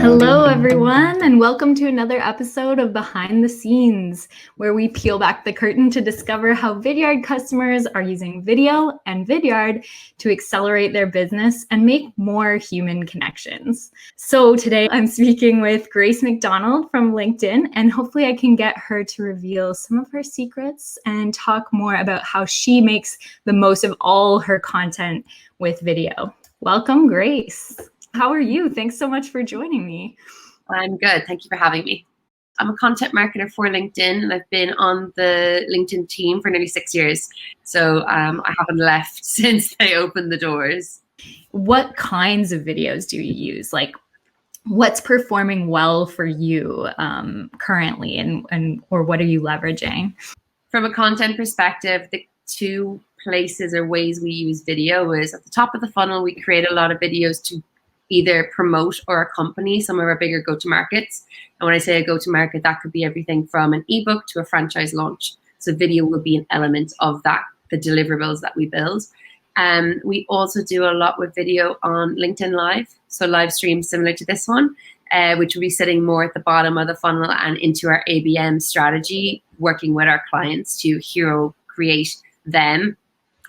Hello, everyone, and welcome to another episode of Behind the Scenes, where we peel back the curtain to discover how Vidyard customers are using video and Vidyard to accelerate their business and make more human connections. So today I'm speaking with Grace McDonald from LinkedIn, and hopefully I can get her to reveal some of her secrets and talk more about how she makes the most of all her content with video. Welcome, Grace. How are you? Thanks so much for joining me. I'm good. Thank you for having me. I'm a content marketer for LinkedIn, and I've been on the LinkedIn team for nearly 6 years. So I haven't left since they opened the doors. What kinds of videos do you use? Like, what's performing well for you currently, and or what are you leveraging? From a content perspective, the two places or ways we use video is at the top of the funnel. We create a lot of videos to either promote or accompany some of our bigger go-to-markets. And when I say a go-to-market, that could be everything from an ebook to a franchise launch. So video will be an element of that, the deliverables that we build. We also do a lot with video on LinkedIn Live. So live streams similar to this one, which will be sitting more at the bottom of the funnel and into our ABM strategy, working with our clients to hero create them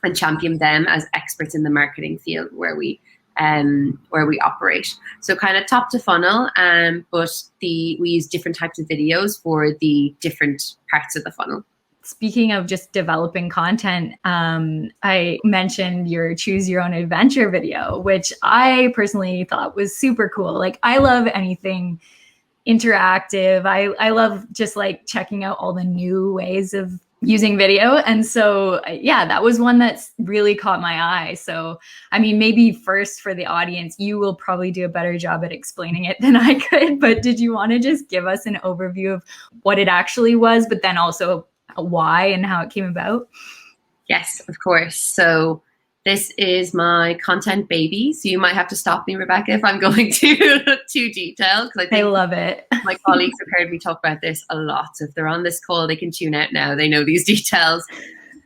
and champion them as experts in the marketing field where we operate. So kind of top to funnel, but we use different types of videos for the different parts of the funnel. Speaking of just developing content, I mentioned your Choose Your Own Adventure video, which I personally thought was super cool. Like, I love anything interactive. I love just like checking out all the new ways of using video. And so, yeah, that was one that's really caught my eye. So, I mean, maybe first for the audience, you will probably do a better job at explaining it than I could. But did you want to just give us an overview of what it actually was, but then also why and how it came about? Yes, of course. So this is my content baby. So you might have to stop me, Rebecca, if I'm going too detailed. Because I love it. My colleagues have heard me talk about this a lot. So if they're on this call, they can tune out now. They know these details.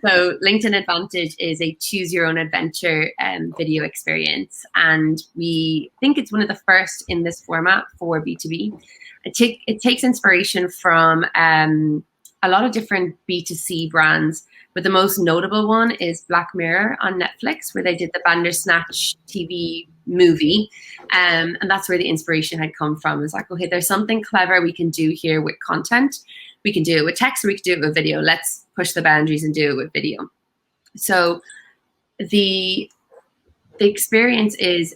So LinkedIn Advantage is a choose your own adventure video experience. And we think it's one of the first in this format for B2B. It takes inspiration from a lot of different B2C brands, but the most notable one is Black Mirror on Netflix, where they did the Bandersnatch TV movie. And that's where the inspiration had come from. It's like, okay, there's something clever we can do here with content. We can do it with text, or we can do it with video. Let's push the boundaries and do it with video. So the experience is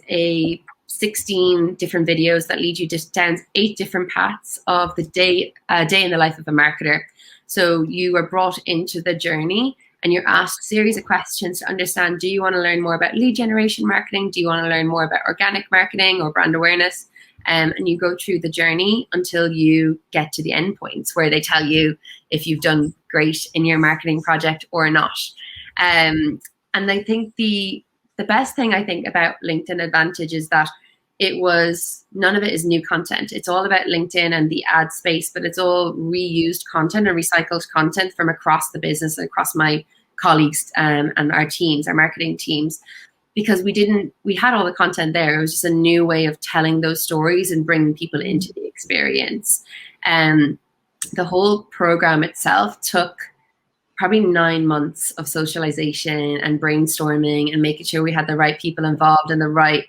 16 different videos that lead you down 8 different paths of the day in the life of a marketer. So you are brought into the journey and you're asked a series of questions to understand, do you want to learn more about lead generation marketing? Do you want to learn more about organic marketing or brand awareness? And you go through the journey until you get to the endpoints where they tell you if you've done great in your marketing project or not. And I think the best thing I think about LinkedIn Advantage is that none of it is new content. It's all about LinkedIn and the ad space, but it's all reused content and recycled content from across the business and across my colleagues and our teams, our marketing teams, because we had all the content there. It was just a new way of telling those stories and bringing people into the experience. The whole program itself took probably 9 months of socialization and brainstorming and making sure we had the right people involved and the right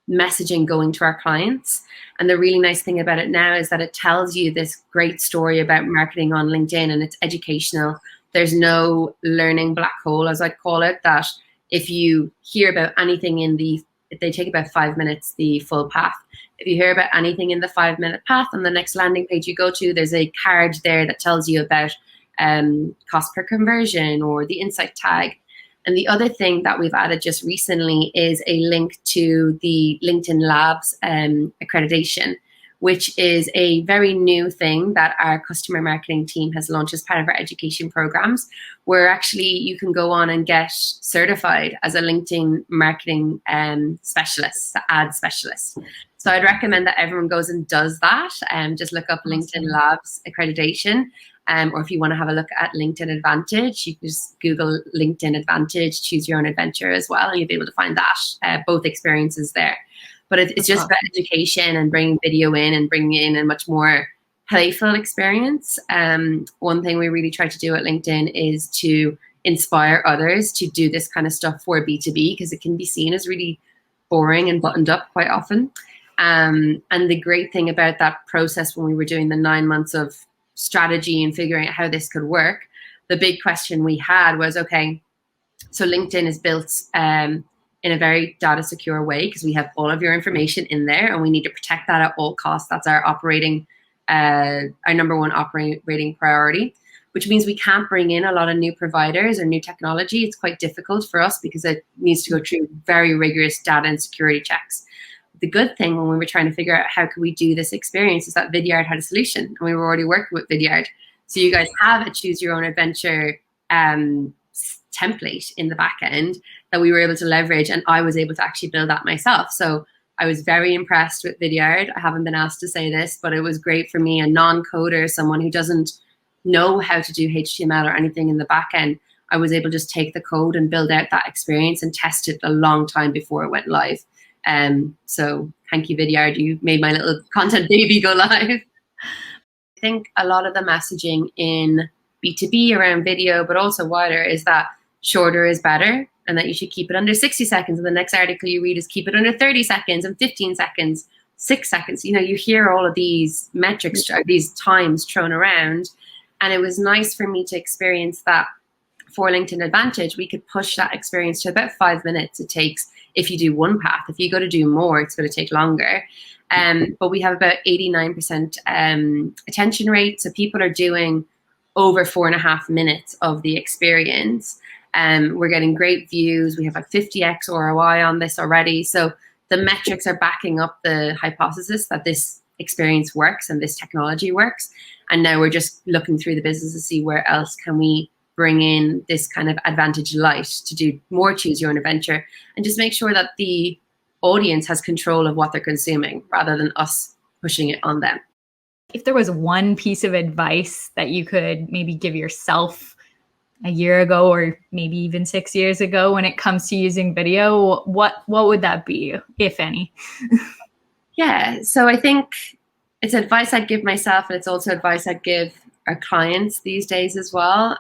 messaging going to our clients. And the really nice thing about it now is that it tells you this great story about marketing on LinkedIn, and it's educational. There's no learning black hole, as I call it, that if you hear about anything they take about 5 minutes, the full path. If you hear about anything in the 5-minute path, on the next landing page you go to, there's a card there that tells you about cost per conversion or the insight tag. And the other thing that we've added just recently is a link to the LinkedIn Labs accreditation, which is a very new thing that our customer marketing team has launched as part of our education programs, where actually you can go on and get certified as a LinkedIn marketing specialist, ad specialist. So I'd recommend that everyone goes and does that. Just look up LinkedIn Labs accreditation. Or if you want to have a look at LinkedIn Advantage, you can just Google LinkedIn Advantage, choose your own adventure as well, and you'll be able to find that, both experiences there. But it's just about education and bringing video in and bringing in a much more playful experience. One thing we really try to do at LinkedIn is to inspire others to do this kind of stuff for B2B, because it can be seen as really boring and buttoned up quite often. And the great thing about that process, when we were doing the 9 months of strategy and figuring out how this could work, the big question we had was, okay, so LinkedIn is built in a very data secure way, because we have all of your information in there and we need to protect that at all costs. That's our number one operating priority, which means we can't bring in a lot of new providers or new technology. It's quite difficult for us because it needs to go through very rigorous data and security checks. The good thing when we were trying to figure out how could we do this experience is that Vidyard had a solution, and we were already working with Vidyard. So you guys have a choose your own adventure template in the back end that we were able to leverage, and I was able to actually build that myself. So I was very impressed with Vidyard. I haven't been asked to say this, but it was great for me, a non-coder, someone who doesn't know how to do HTML or anything in the back end. I was able to just take the code and build out that experience and test it a long time before it went live. So thank you, Vidyard. You made my little content baby go live. I think a lot of the messaging in B2B around video, but also wider, is that shorter is better, and that you should keep it under 60 seconds. And the next article you read is keep it under 30 seconds and 15 seconds, 6 seconds. You know, you hear all of these metrics, these times thrown around. And it was nice for me to experience that for LinkedIn Advantage. We could push that experience to about 5 minutes it takes if you do one path. If you go to do more, it's going to take longer. But we have about 89% attention rate. So people are doing over 4.5 minutes of the experience. We're getting great views. We have a 50x ROI on this already. So the metrics are backing up the hypothesis that this experience works and this technology works. And now we're just looking through the business to see where else can we bring in this kind of Advantage Light to do more choose your own adventure, and just make sure that the audience has control of what they're consuming rather than us pushing it on them. If there was one piece of advice that you could maybe give yourself a year ago, or maybe even 6 years ago, when it comes to using video, what would that be, if any? Yeah, so I think it's advice I'd give myself, and it's also advice I'd give our clients these days as well.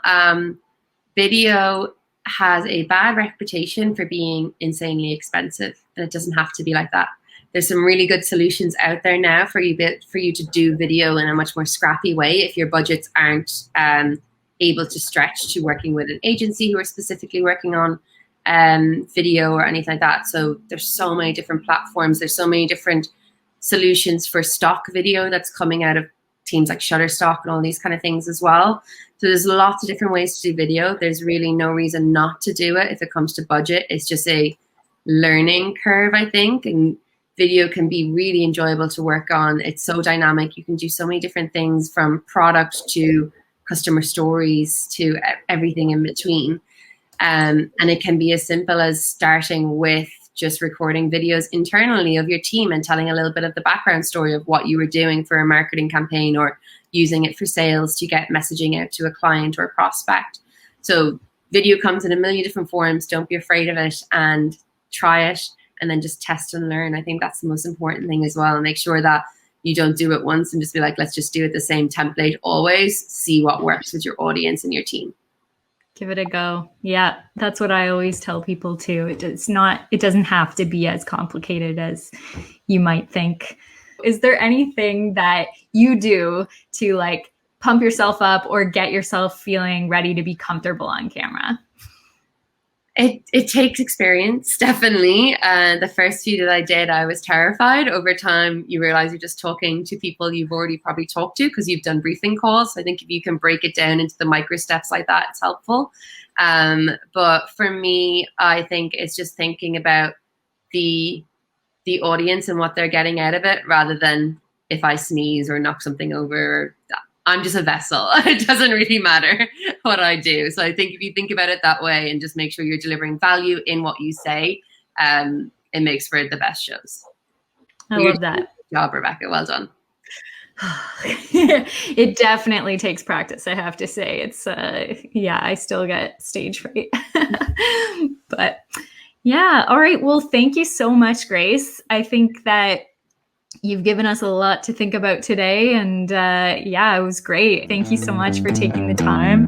Video has a bad reputation for being insanely expensive, and it doesn't have to be like that. There's some really good solutions out there now for you to do video in a much more scrappy way if your budgets aren't able to stretch to working with an agency who are specifically working on video or anything like that. So there's so many different platforms. There's so many different solutions for stock video that's coming out of teams like Shutterstock and all these kind of things as well. So there's lots of different ways to do video. There's really no reason not to do it if it comes to budget. It's just a learning curve, I think. And video can be really enjoyable to work on. It's so dynamic. You can do so many different things, from product to customer stories to everything in between. And it can be as simple as starting with just recording videos internally of your team and telling a little bit of the background story of what you were doing for a marketing campaign, or using it for sales to get messaging out to a client or a prospect. So video comes in a million different forms. Don't be afraid of it, and try it, and then just test and learn. I think that's the most important thing as well. And make sure that you don't do it once and just be like, let's just do it the same template always. See what works with your audience and your team. Give it a go. Yeah, that's what I always tell people too. It doesn't have to be as complicated as you might think. Is there anything that you do to like pump yourself up or get yourself feeling ready to be comfortable on camera? It takes experience, definitely. The first few that I did, I was terrified. Over time, you realize you're just talking to people you've already probably talked to because you've done briefing calls. So I think if you can break it down into the micro steps like that, it's helpful. But for me, I think it's just thinking about the audience and what they're getting out of it, rather than if I sneeze or knock something over, I'm just a vessel. It doesn't really matter what I do. So I think if you think about it that way and just make sure you're delivering value in what you say, it makes for the best shows. I love that. Good job, Rebecca. Well done. It definitely takes practice, I have to say. It's yeah, I still get stage fright. But yeah, all right. Well, thank you so much, Grace. I think that you've given us a lot to think about today, and yeah, it was great. Thank you so much for taking the time.